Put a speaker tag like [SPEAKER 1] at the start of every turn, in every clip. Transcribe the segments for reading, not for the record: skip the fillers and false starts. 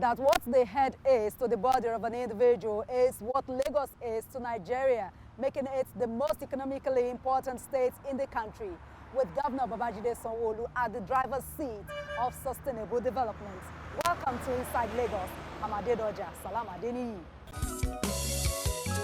[SPEAKER 1] that what the head is to the body of an individual is what Lagos is to Nigeria, making it the most economically important state in the country, with Governor Babajide SANWO-OLU at the driver's seat of sustainable development. Welcome to Inside Lagos. I'm Adedoja. Salam Adeniyi.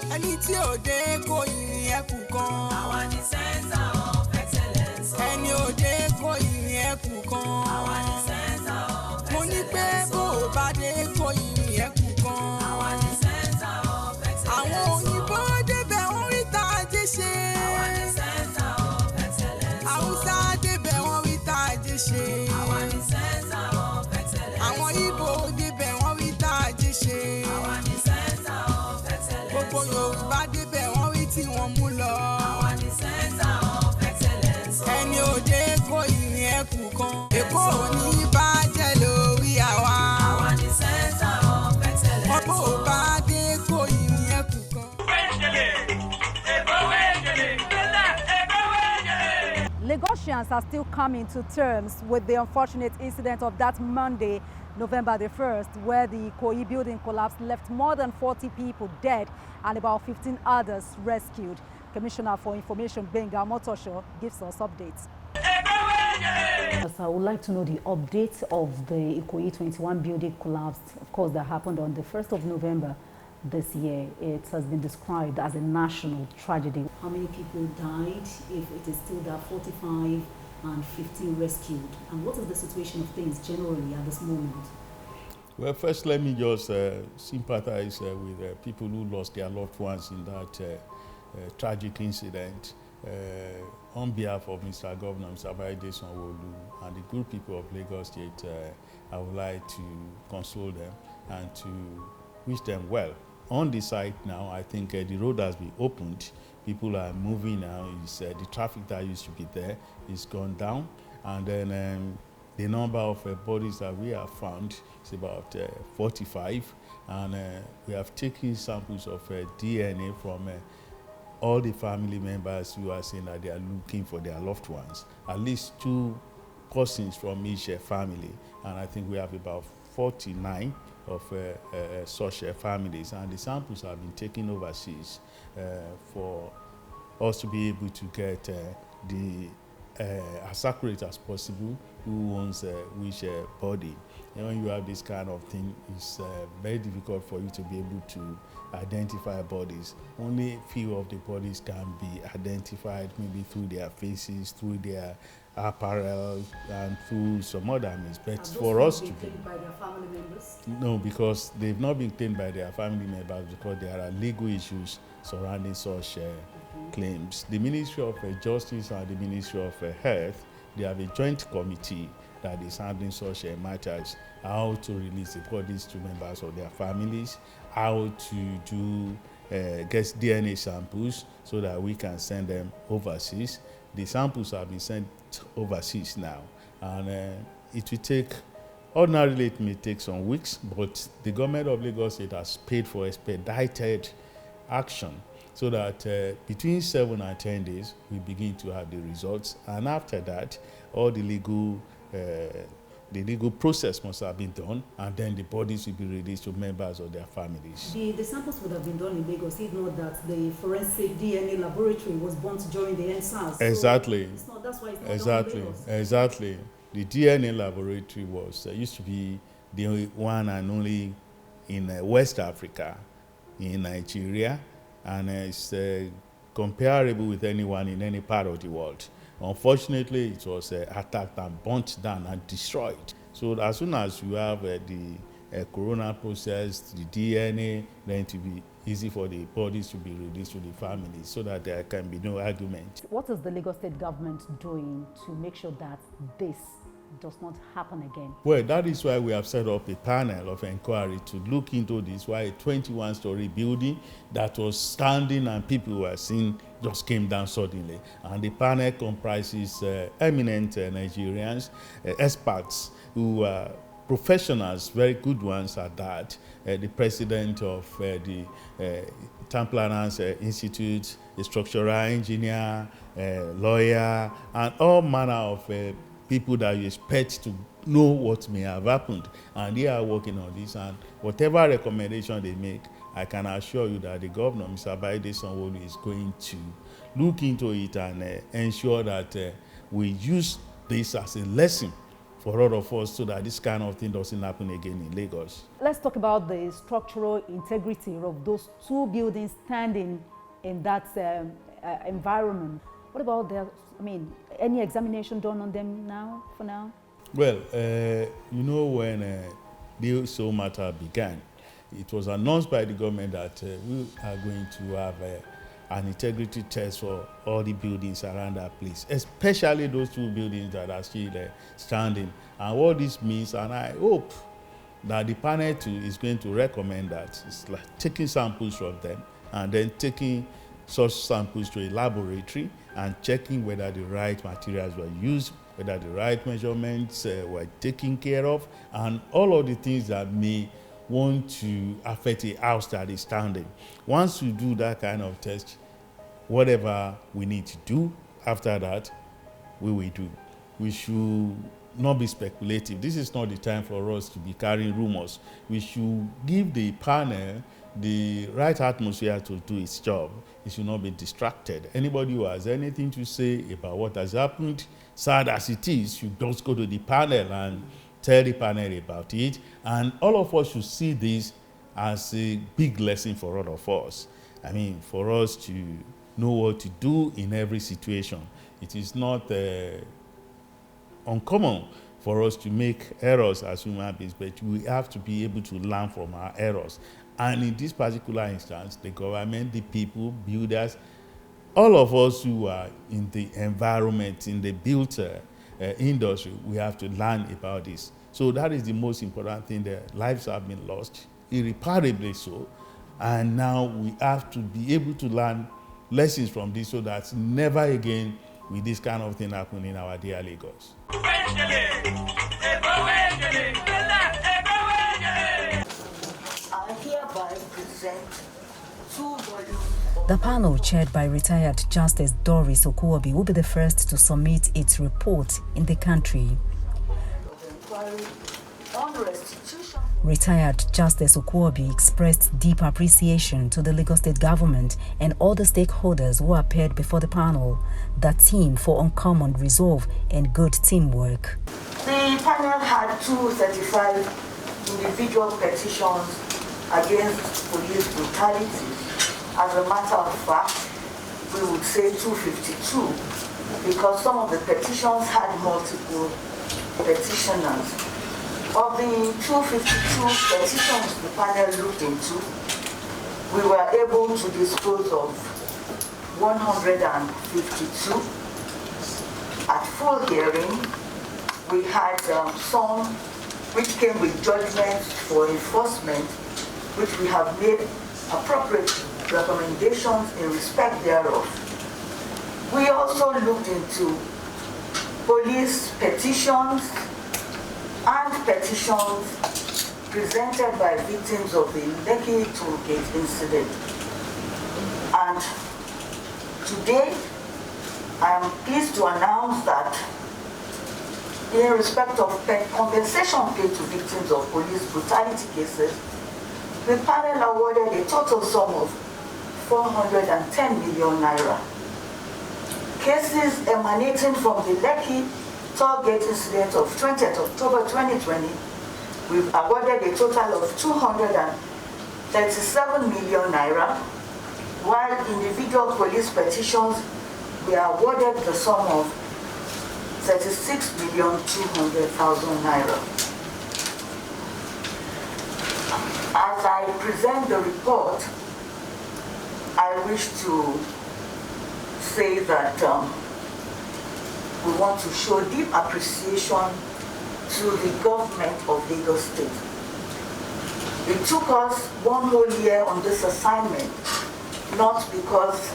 [SPEAKER 2] Ẹni tí ò dé Ikoyi ẹkùn kan. Àwa ni Center of Excellence. Ẹni ò dé Ikoyi ẹkùn kan. Àwa ni Center of Excellence. Mo ní pé bó o bá dé Ikoyi ẹkùn kan. Àwa ni Center of Excellence. Àwọn òyìnbó débẹ̀ wọ́n rí tàjé ṣe. Àwa ni Center of Excellence. Haúsá débẹ̀ wọ́n rí tàjé ṣe. Àwa ni Center of Excellence. Àwọn Ìgbò débẹ̀ wọ́n rí tàjé ṣe. Àwa ni Center of Excellence. Gbogbo Yorùbá débẹ̀ wọ́n rí tí wọ́n mú lọ. Àwa ni Center of Excellence. Ẹni ò dé Ikoyi ẹkùn kan. Èkó ò ní bàjẹ́ lórí àwa. Àwa ni Center of Excellence. Ọ̀pọ̀ ò bá dé Ikoyi ẹkùn kan.
[SPEAKER 1] Lagosians are still coming to terms with the unfortunate incident of that Monday, November the 1st, where the Ikoyi building collapse left more than 40 people dead and about 15 others rescued. Commissioner for Information Benga Motosho gives us updates.
[SPEAKER 3] Yes, I would like to know the update of the Ikoyi 21 building collapse, of course, that happened on the 1st of November this year. It has been described as a national tragedy. How many people died, if it is still that 45 and 15 rescued? And what is the situation of things generally at this moment?
[SPEAKER 4] Well, first let me just sympathize with people who lost their loved ones in that tragic incident. On behalf of Mr. Governor, Mr. Babajide SANWO-OLU, and the good people of Lagos State, I would like to console them and to wish them well. On the site now, I think the road has been opened. People are moving now. The traffic that used to be there is gone down. And then the number of bodies that we have found is about 45. And we have taken samples of DNA from all the family members who are saying that they are looking for their loved ones. At least 2 cousins from each family. And I think we have about 49 of such families, and the samples have been taken overseas for us to be able to get as accurate as possible who owns which body. And when you have this kind of thing, it's very difficult for you to be able to identify bodies. Only few of the bodies can be identified, maybe through their faces, through their apparel, and through some other means. But for us to be
[SPEAKER 3] by their family members?
[SPEAKER 4] No, because they've not been claimed by their family members because there are legal issues surrounding such claims. The Ministry of Justice and the Ministry of Health, they have a joint committee that is handling such matters, how to release the bodies to members of their families, how to do get DNA samples so that we can send them overseas. The samples have been sent overseas now, and it will take, ordinarily it may take some weeks, but the government of Lagos State has paid for expedited action so that between 7 and 10 days we begin to have the results, and after that all the legal process must have been done, and then the bodies will be released to members of their families.
[SPEAKER 3] The samples would have been done in Lagos if not that the forensic DNA laboratory was burnt during the ENDSARS.
[SPEAKER 4] Exactly.
[SPEAKER 3] So that's why it's not
[SPEAKER 4] Exactly.
[SPEAKER 3] done in Lagos.
[SPEAKER 4] Exactly. The DNA laboratory was used to be the one and only in West Africa, in Nigeria, and it's comparable with anyone in any part of the world. Unfortunately, it was attacked and burnt down and destroyed. So as soon as you have the corona process, the DNA, then it will be easy for the bodies to be released to the families so that there can be no argument.
[SPEAKER 3] What is the Lagos State government doing to make sure that this does not happen again?
[SPEAKER 4] Well, that is why we have set up a panel of inquiry to look into this, why a 21-story building that was standing and people were seen just came down suddenly. And the panel comprises eminent Nigerians, experts who are professionals, very good ones at that. The president of the Town Planners Institute, a structural engineer, lawyer, and all manner of people that you expect to know what may have happened, and they are working on this. And whatever recommendation they make, I can assure you that the governor, Mr. SANWO-OLU, is going to look into it and ensure that we use this as a lesson for all of us, so that this kind of thing doesn't happen again in Lagos.
[SPEAKER 3] Let's talk about the structural integrity of those two buildings standing in that environment. What about their, any examination done on them now, for now?
[SPEAKER 4] Well, when this whole matter began, it was announced by the government that we are going to have an integrity test for all the buildings around that place, especially those two buildings that are still standing. And what this means, and I hope that the panel too is going to recommend that, it's like taking samples from them and then taking such samples to a laboratory and checking whether the right materials were used, whether the right measurements were taken care of, and all of the things that may want to affect a house that is standing. Once you do that kind of test, whatever we need to do after that, we will do. We should not be speculative. This is not the time for us to be carrying rumors. We should give the panel the right atmosphere to do its job. It should not be distracted. Anybody who has anything to say about what has happened, sad as it is, should just go to the panel and tell the panel about it. And all of us should see this as a big lesson for all of us. For us to know what to do in every situation. It is not uncommon for us to make errors as human beings, but we have to be able to learn from our errors. And in this particular instance, the government, the people, builders, all of us who are in the environment, in the built industry, we have to learn about this. So that is the most important thing. The lives have been lost, irreparably so. And now we have to be able to learn lessons from this, so that never again will this kind of thing happen in our dear Lagos.
[SPEAKER 5] The panel, chaired by retired Justice Doris Okuobi, will be the first to submit its report in the country. Retired Justice Okuobi expressed deep appreciation to the Lagos State government and all the stakeholders who appeared before the panel, the team for uncommon resolve and good teamwork.
[SPEAKER 6] The panel had 235 individual petitions against police brutality. As a matter of fact, we would say 252, because some of the petitions had multiple petitioners. Of the 252 petitions the panel looked into, we were able to dispose of 152. At full hearing, we had some which came with judgments for enforcement, which we have made appropriate recommendations in respect thereof. We also looked into police petitions and petitions presented by victims of the Lekki Tollgate incident. And today, I am pleased to announce that in respect of compensation paid to victims of police brutality cases, the panel awarded a total sum of 410 million naira. Cases emanating from the Lekki Tollgate incident of 20th October 2020, we've awarded a total of 237 million naira, while individual police petitions were awarded the sum of 36,200,000 naira. As I present the report, I wish to say that we want to show deep appreciation to the government of Lagos State. It took us 1 whole year on this assignment, not because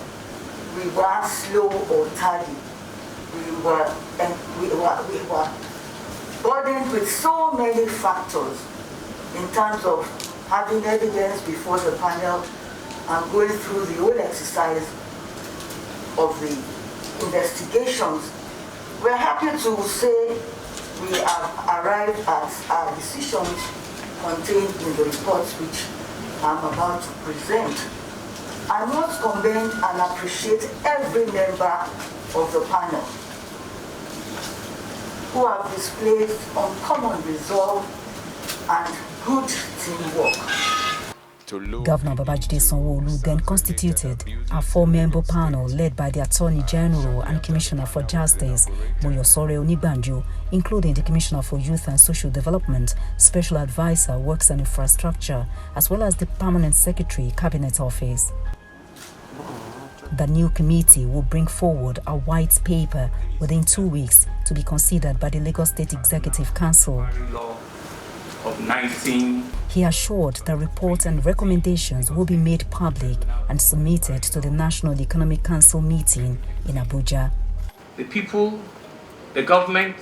[SPEAKER 6] we were slow or tardy. We were burdened with so many factors in terms of having evidence before the panel and going through the whole exercise of the investigations We're happy to say we have arrived at our decisions contained in the reports which I'm about to present. I must commend and appreciate every member of the panel who have displayed uncommon resolve and good teamwork.
[SPEAKER 5] Governor Babajide SANWO-OLU then constituted a 4-member panel led by the Attorney General and Commissioner for Justice, Moyosore Onigbanjo, including the Commissioner for Youth and Social Development, Special Advisor, Works and Infrastructure, as well as the Permanent Secretary, Cabinet Office. The new committee will bring forward a white paper within 2 weeks to be considered by the Lagos State Executive Council.
[SPEAKER 7] Of 19.
[SPEAKER 5] He assured the report and recommendations will be made public and submitted to the National Economic Council meeting in Abuja.
[SPEAKER 7] The people, the government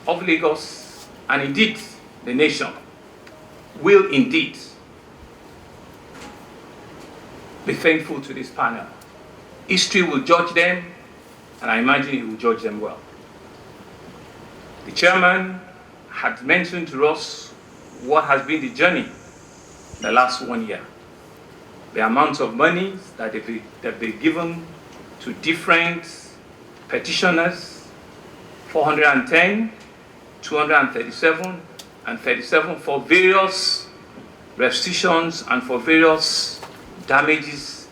[SPEAKER 7] of Lagos, and indeed the nation, will indeed be thankful to this panel. History will judge them, and I imagine it will judge them well. The chairman had mentioned to us what has been the journey the last 1 year. The amount of money that they've been given to different petitioners, 410, 237, and 37 for various restitutions and for various damages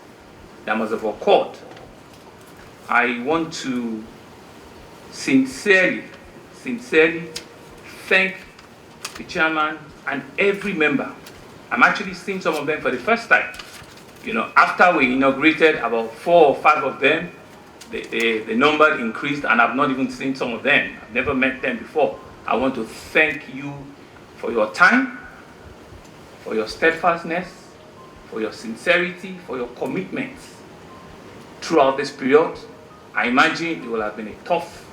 [SPEAKER 7] that must have occurred. I want to sincerely thank the chairman and every member. I'm actually seeing some of them for the first time. You know, after we inaugurated about 4 or 5 of them, the number increased, and I've not even seen some of them. I've never met them before. I want to thank you for your time, for your steadfastness, for your sincerity, for your commitment throughout this period. I imagine it will have been a tough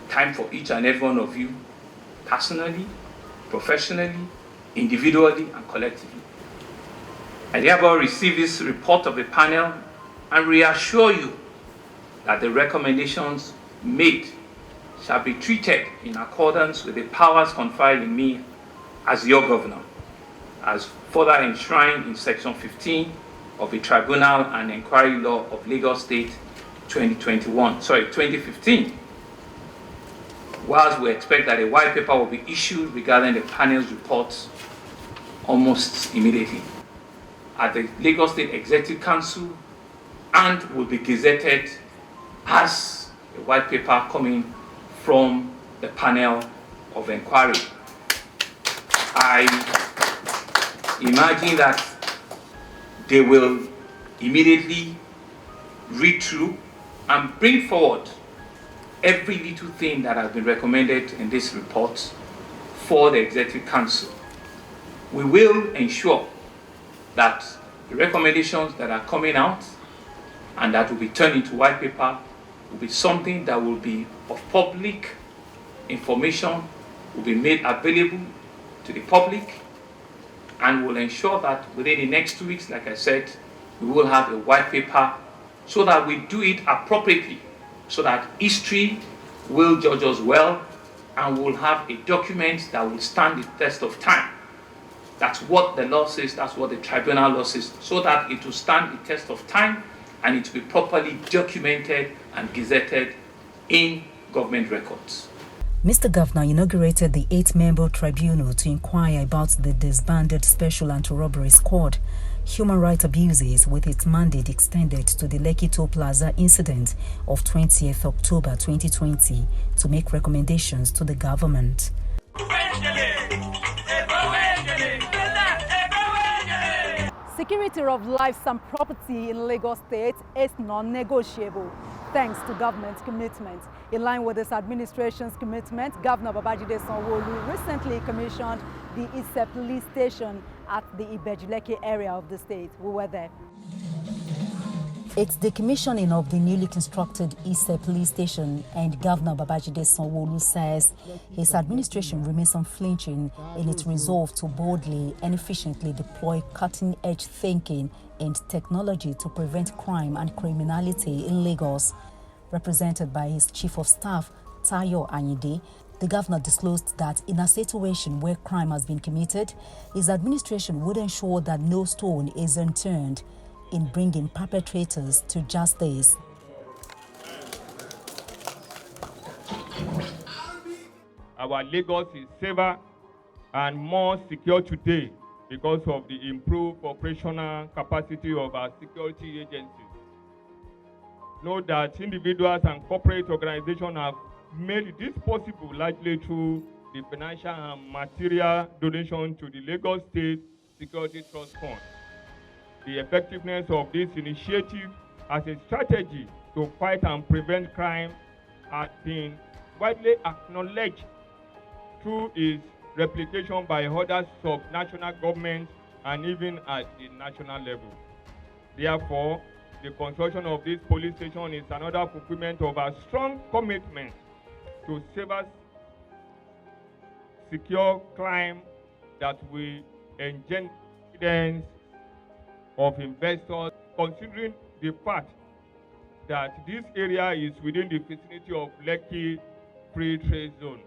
[SPEAKER 7] time for each and every one of you, personally, professionally, individually, and collectively. I thereby receive this report of the panel and reassure you that the recommendations made shall be treated in accordance with the powers conferred in me as your governor, as further enshrined in Section 15 of the Tribunal and Inquiry Law of Lagos State 2015. Whilst we expect that a white paper will be issued regarding the panel's reports almost immediately at the Lagos State Executive Council, and will be gazetted as a white paper coming from the panel of inquiry. I imagine that they will immediately read through and bring forward every little thing that has been recommended in this report for the Executive Council. We will ensure that the recommendations that are coming out and that will be turned into white paper will be something that will be of public information, will be made available to the public, and will ensure that within the next 2 weeks, like I said, we will have a white paper so that we do it appropriately, so that history will judge us well, and we'll have a document that will stand the test of time. That's what the law says, that's what the tribunal law says, so that it will stand the test of time and it will be properly documented and gazetted in government records.
[SPEAKER 5] Mr. Governor inaugurated the 8-member tribunal to inquire about the disbanded Special Anti-Robbery Squad, human rights abuses, with its mandate extended to the Lekki Toll Plaza incident of 20th October 2020 to make recommendations to the government.
[SPEAKER 1] Security of lives and property in Lagos State is non-negotiable, thanks to government commitment. In line with this administration's commitment, Governor Babajide SANWO-OLU recently commissioned the ISE police station at the Ibejuleke area of the state. We were there.
[SPEAKER 5] It's the commissioning of the newly constructed ISE police station, and Governor Babajide SANWO-OLU says his administration remains unflinching in its resolve to boldly and efficiently deploy cutting-edge thinking and technology to prevent crime and criminality in Lagos. represented by his Chief of Staff, Tayo Anyide, the governor disclosed that in a situation where crime has been committed, his administration would ensure that no stone is unturned in bringing perpetrators to justice.
[SPEAKER 8] Our Lagos is safer and more secure today because of the improved operational capacity of our security agencies. Note that individuals and corporate organizations have made this possible largely through the financial and material donation to the Lagos State Security Trust Fund. The effectiveness of this initiative as a strategy to fight and prevent crime has been widely acknowledged through its replication by other sub-national governments and even at the national level. Therefore, the construction of this police station is another fulfillment of our strong commitment to safer, secure crime that will engender evidence of investors, considering the fact that this area is within the vicinity of Lekki Free Trade Zone.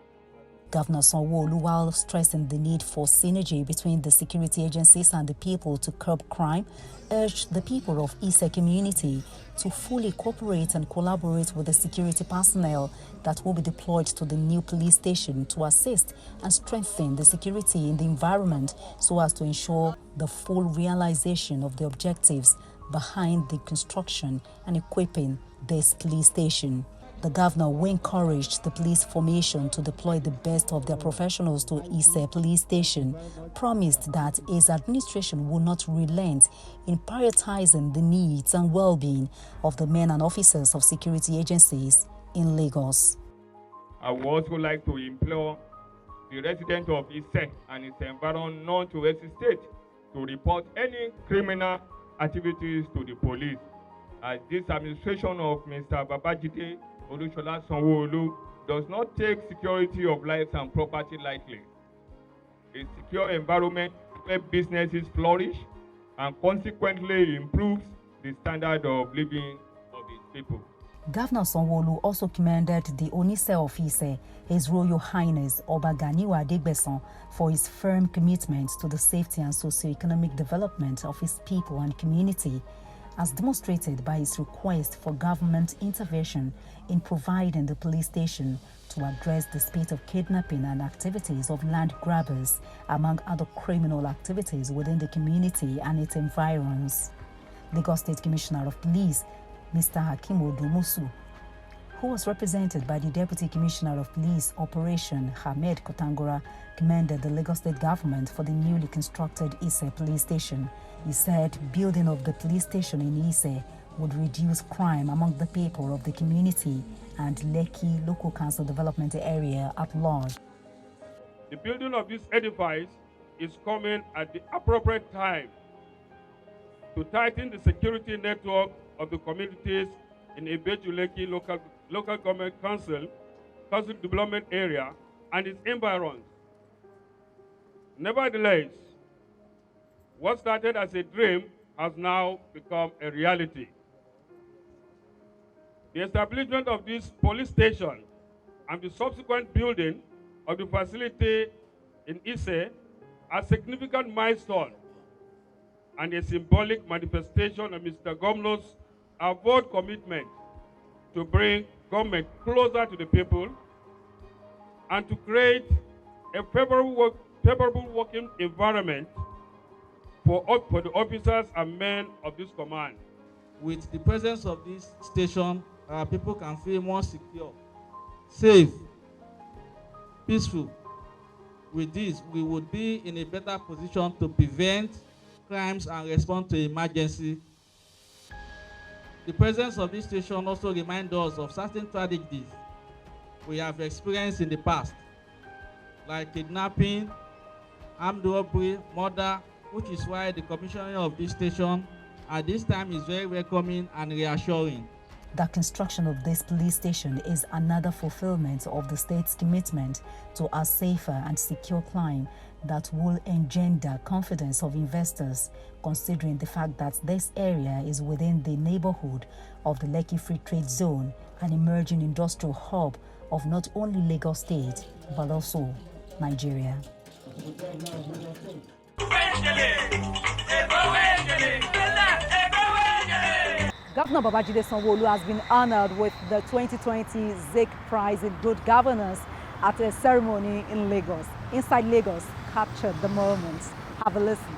[SPEAKER 5] Governor SANWO-OLU, while stressing the need for synergy between the security agencies and the people to curb crime, urged the people of Ise community to fully cooperate and collaborate with the security personnel that will be deployed to the new police station to assist and strengthen the security in the environment so as to ensure the full realization of the objectives behind the construction and equipping this police station. The governor, who encouraged the police formation to deploy the best of their professionals to Ise Police Station, promised that his administration will not relent in prioritizing the needs and well-being of the men and officers of security agencies in Lagos.
[SPEAKER 8] I would also like to implore the residents of Ise and its environment not to hesitate to report any criminal activities to the police, as this administration of Mr. Babajide SANWO-OLU does not take security of lives and property lightly. A secure environment where businesses flourish and consequently improves the standard of living of its people.
[SPEAKER 5] Governor SANWO-OLU also commended the Onise of Ise, His Royal Highness Oba Ganiwa Adegbesan, for his firm commitment to the safety and socio-economic development of his people and community, as demonstrated by his request for government intervention in providing the police station to address the spate of kidnapping and activities of land grabbers, among other criminal activities within the community and its environs. Lagos State Commissioner of Police, Mr. Hakim Odumusu, who was represented by the Deputy Commissioner of Police Operation, Hamed Kotangora, commended the Lagos State government for the newly constructed Ise Police Station. He said building of the police station in Ise would reduce crime among the people of the community and Lekki Local Council Development Area at large.
[SPEAKER 8] The building of this edifice is coming at the appropriate time to tighten the security network of the communities in Ibeju-Lekki Local Government Council Development Area and its environs. Nevertheless, what started as a dream has now become a reality. The establishment of this police station and the subsequent building of the facility in Ise are significant milestone and a symbolic manifestation of Mr. Governor's avowed commitment to bring government closer to the people and to create a favorable working environment for the officers and men of this command.
[SPEAKER 9] With the presence of this station, people can feel more secure, safe, peaceful. With this, we would be in a better position to prevent crimes and respond to emergency. The presence of this station also reminds us of certain tragedies we have experienced in the past, like kidnapping, armed robbery, murder, which is why the commissioning of this station at this time is very welcoming and reassuring.
[SPEAKER 5] The construction of this police station is another fulfillment of the state's commitment to a safer and secure climate that will engender confidence of investors, considering the fact that this area is within the neighborhood of the Lekki Free Trade Zone, an emerging industrial hub of not only Lagos State but also Nigeria.
[SPEAKER 1] Governor Babajide SANWO-OLU has been honored with the 2020 Zik Prize in Good Governance at a ceremony in Lagos. Inside Lagos captured the moment. Have a listen.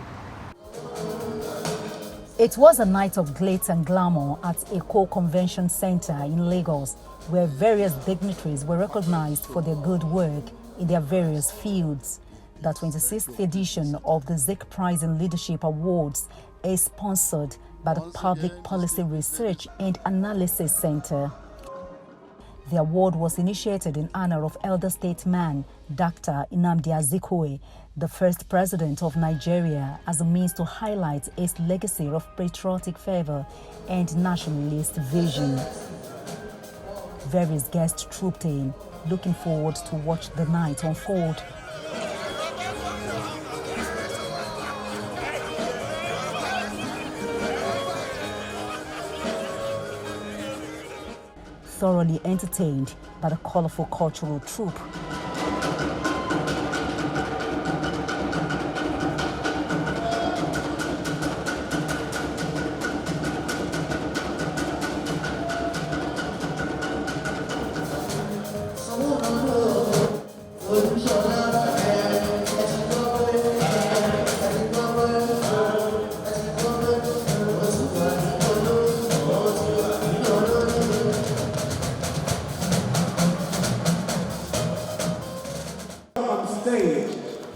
[SPEAKER 5] It was a night of glitz and glamour at Ikoyi Convention Center in Lagos, where various dignitaries were recognized for their good work in their various fields. The 26th edition of the Zik Prize in Leadership Awards is sponsored by the Public Policy Research and Analysis Center. The award was initiated in honor of elder statesman Dr. Ikoyi, the first president of Nigeria, as a means to highlight his legacy of patriotic fervor and nationalist vision. Various guests trooped in, looking forward to watch the night unfold. Thoroughly entertained by the colorful cultural troupe.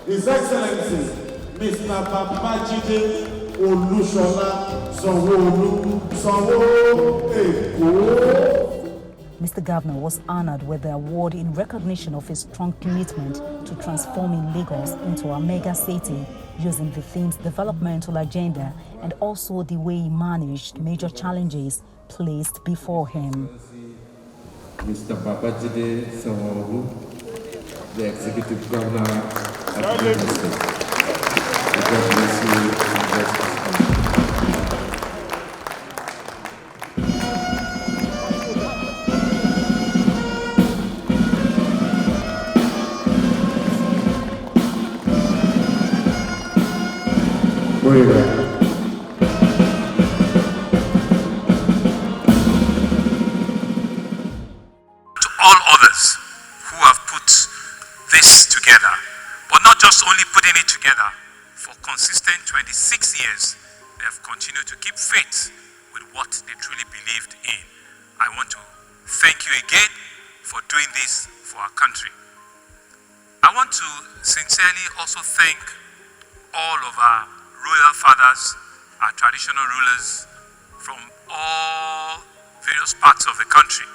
[SPEAKER 10] His Excellency, Mr. Babajide SANWO-OLU, SANWO-OLU.
[SPEAKER 5] Mr. Governor was honored with the award in recognition of his strong commitment to transforming Lagos into a mega city, using the theme's developmental agenda and also the way he managed major challenges placed before him.
[SPEAKER 11] Mr. Babajide SANWO-OLU, the Executive Governor of the State. God bless you and bless us.
[SPEAKER 12] To all others who have put this together, but not just only putting it together, for consistent 26 years, they have continued to keep faith with what they truly believed in. I want to thank you again for doing this for our country. I want to sincerely also thank all of our royal fathers, our traditional rulers from all various parts of the country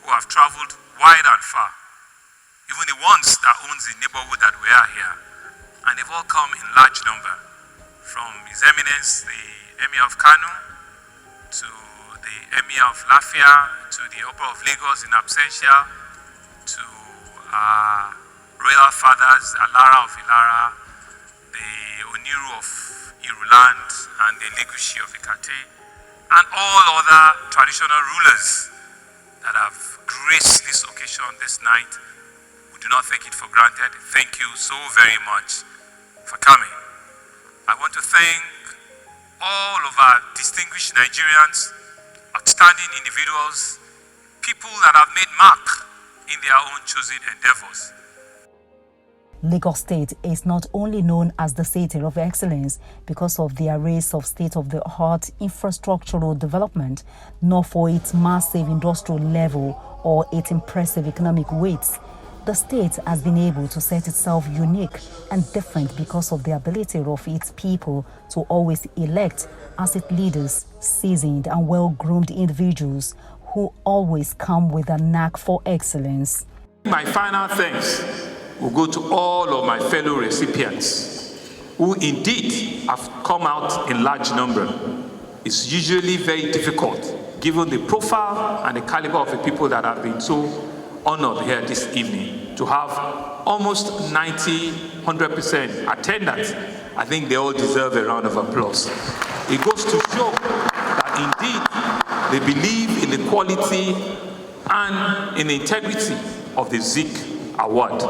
[SPEAKER 12] who have traveled wide and far, even the ones that owns the neighborhood that we are here, and they've all come in large number, from His Eminence, the Emir of Kano, to the Emir of Lafia, to the Oba of Lagos in absentia, to our royal fathers, Alara of Ilara, the Oniru of Iruland, and the Legushi of Ikate, and all other traditional rulers that have graced this occasion this night. We do not take it for granted. Thank you so very much for coming. I want to thank all of our distinguished Nigerians, outstanding individuals, people that have made mark in their own chosen endeavors.
[SPEAKER 5] Lagos State is not only known as the city of excellence because of the arrays of state-of-the-art infrastructural development, nor for its massive industrial level or its impressive economic weights. The state has been able to set itself unique and different because of the ability of its people to always elect as its leaders seasoned and well-groomed individuals who always come with a knack for excellence.
[SPEAKER 7] My final thanks will go to all of my fellow recipients who indeed have come out in large number. It's usually very difficult given the profile and the caliber of the people that have been so honored here this evening, to have almost 90, 100% attendance. I think they all deserve a round of applause. It goes to show that indeed they believe in the quality and in the integrity of the Zik Award.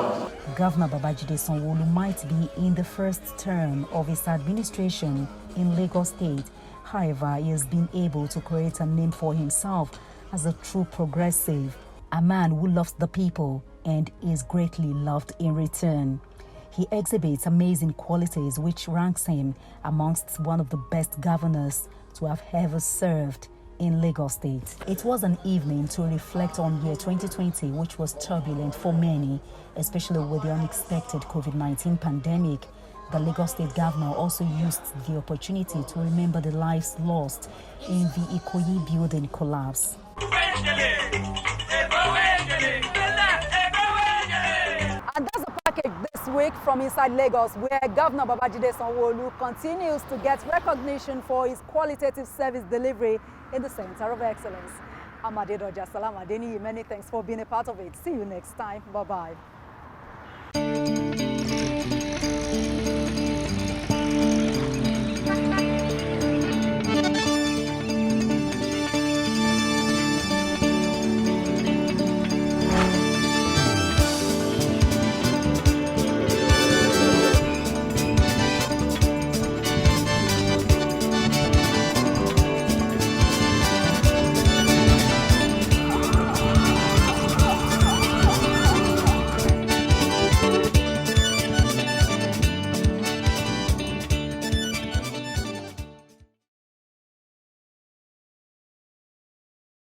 [SPEAKER 5] Governor Babajide Sanwo-OLU might be in the first term of his administration in Lagos State. However, he has been able to create a name for himself as a true progressive, a man who loves the people and is greatly loved in return. He exhibits amazing qualities which ranks him amongst one of the best governors to have ever served in Lagos State. It was an evening to reflect on year 2020, which was turbulent for many, especially with the unexpected COVID-19 pandemic. The Lagos State governor also used the opportunity to remember the lives lost in the Ikoyi building collapse.
[SPEAKER 1] And that's a package this week from inside Lagos, where Governor Babajide Sanwo-OLU continues to get recognition for his qualitative service delivery in the Center of Excellence. I'm Adedoja Salam Adeniyi. Many thanks for being a part of it. See you next time. Bye-bye.